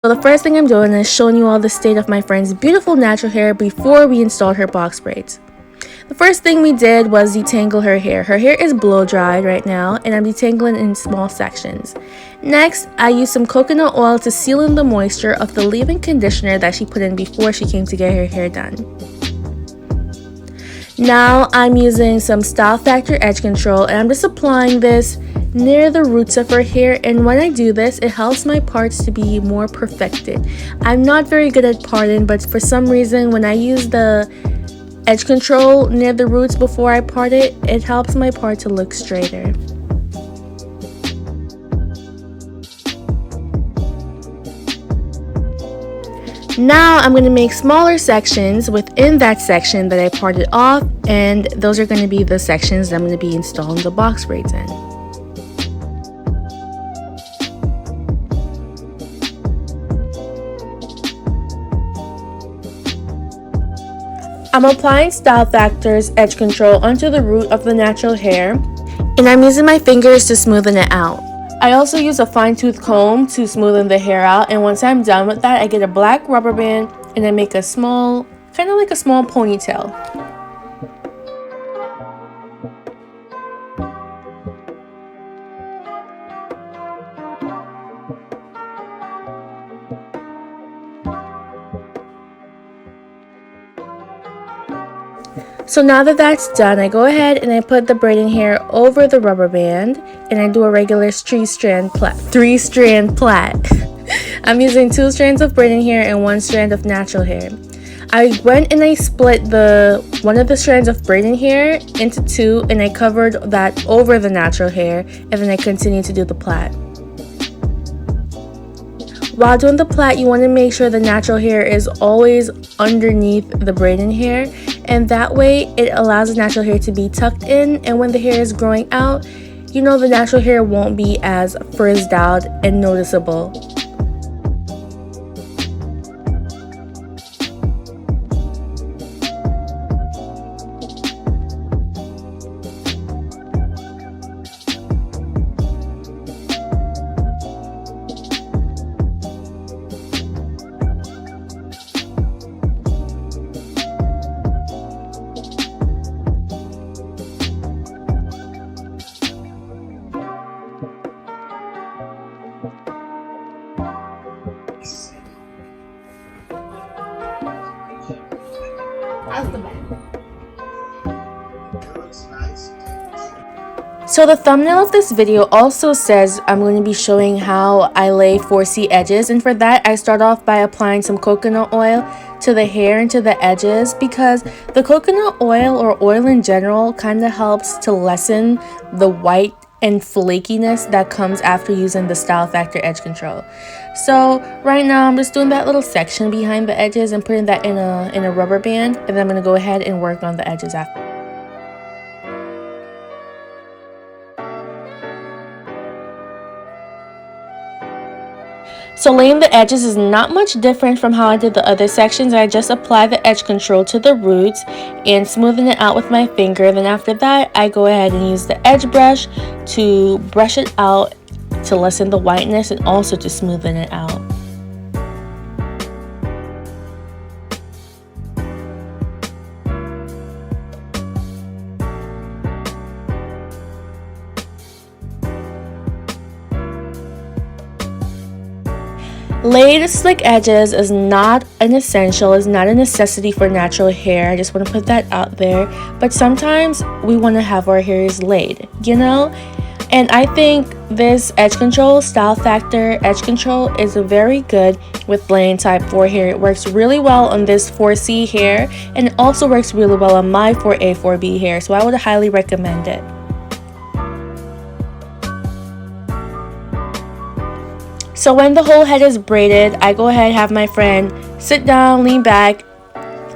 So the first thing I'm doing is showing you all the state of my friend's beautiful natural hair before we installed her box braids. The first thing we did was detangle her hair. Her hair is blow dried right now and I'm detangling in small sections. Next, I used some coconut oil to seal in the moisture of the leave-in conditioner that she put in before she came to get her hair done. Now I'm using some Style Factor edge control and I'm just applying this near the roots of her hair, and when I do this it helps my parts to be more perfected. I'm not very good at parting, but for some reason when I use the edge control near the roots before I part it, it helps my part to look straighter. Now I'm going to make smaller sections within that section that I parted off, and those are going to be the sections that I'm going to be installing the box braids in. I'm applying Style Factor's edge control onto the root of the natural hair, and I'm using my fingers to smoothen it out. I also use a fine-tooth comb to smoothen the hair out, and once I'm done with that, I get a black rubber band and I make a small, kind of like a small ponytail. So now that that's done, I go ahead and I put the braiding hair over the rubber band and I do a regular three-strand plait. I'm using 2 strands of braiding hair and 1 strand of natural hair. I went and I split one of the strands of braiding hair into 2 and I covered that over the natural hair, and then I continued to do the plait. While doing the plait, you want to make sure the natural hair is always underneath the braiding hair, and that way it allows the natural hair to be tucked in, and when the hair is growing out, you know the natural hair won't be as frizzed out and noticeable. So the thumbnail of this video also says I'm going to be showing how I lay 4C edges, and for that I start off by applying some coconut oil to the hair and to the edges, because the coconut oil or oil in general kind of helps to lessen the white and flakiness that comes after using the Style Factor edge control. So right now I'm just doing that little section behind the edges and putting that in a rubber band, and then I'm going to go ahead and work on the edges after. So laying the edges is not much different from how I did the other sections. I just apply the edge control to the roots and smoothen it out with my finger. Then after that, I go ahead and use the edge brush to brush it out to lessen the whiteness and also to smoothen it out. Laid slick edges is not an essential, is not a necessity for natural hair. I just want to put that out there. But sometimes we want to have our hairs laid, you know? And I think this edge control, Style Factor edge control, is very good with laying type 4 hair. It works really well on this 4C hair, and it also works really well on my 4A, 4B hair. So I would highly recommend it. So when the whole head is braided, I go ahead and have my friend sit down, lean back,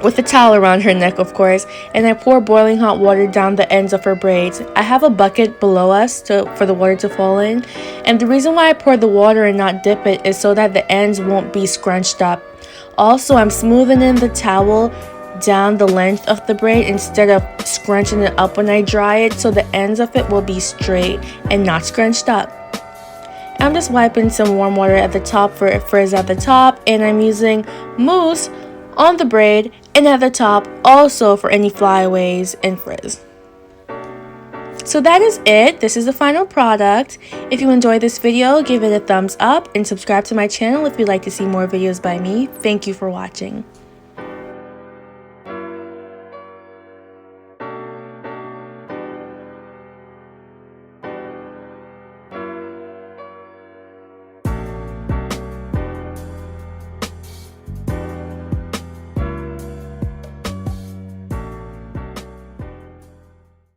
with a towel around her neck, of course, and I pour boiling hot water down the ends of her braids. I have a bucket below us for the water to fall in, and the reason why I pour the water and not dip it is so that the ends won't be scrunched up. Also, I'm smoothing in the towel down the length of the braid instead of scrunching it up when I dry it, so the ends of it will be straight and not scrunched up. I'm just wiping some warm water at the top for frizz at the top, and I'm using mousse on the braid and at the top also for any flyaways and frizz. So that is it. This is the final product. If you enjoyed this video, give it a thumbs up and subscribe to my channel if you'd like to see more videos by me. Thank you for watching.